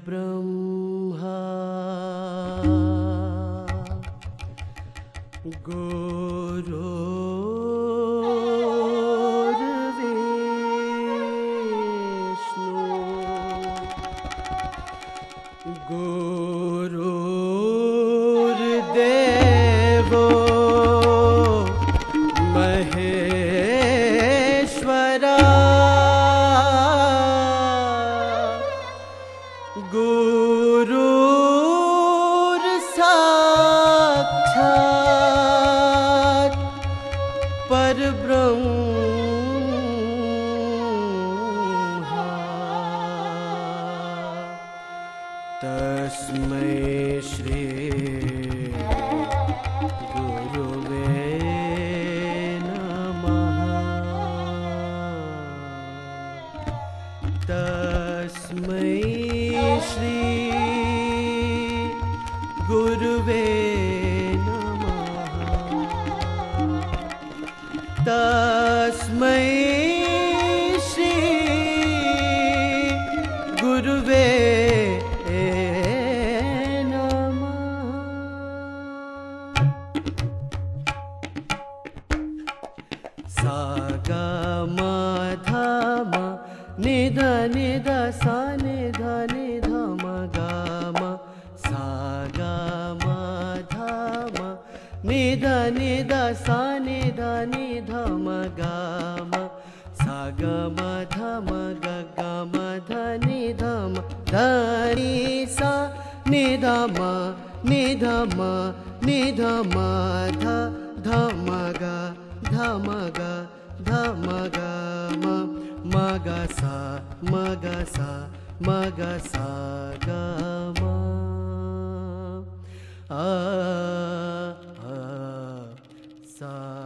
गुरुर्ब्रह्मा गुरुर्विष्णु गुरुर्देवो महेश्वरा गुरुर्साक्षात् परब्रह्म तस्मै श्री गुरुवे नमः। तस्मै श्री गुरुवे नमः। तस्मै श्री गुरुवे सा ग म ध म नि ध नि ध सा नि ध नि ध म ग म सा ग म ध म नि ध नि ध सा नि ध नि ध म ग म सा ग म ध म ग ग म ध नि ध म ध नि सा नि ध म नि ध म नि ध म ध ध म ग ध म ग ध म ग म म ग सा म ग सा म ग सा ग म आ सा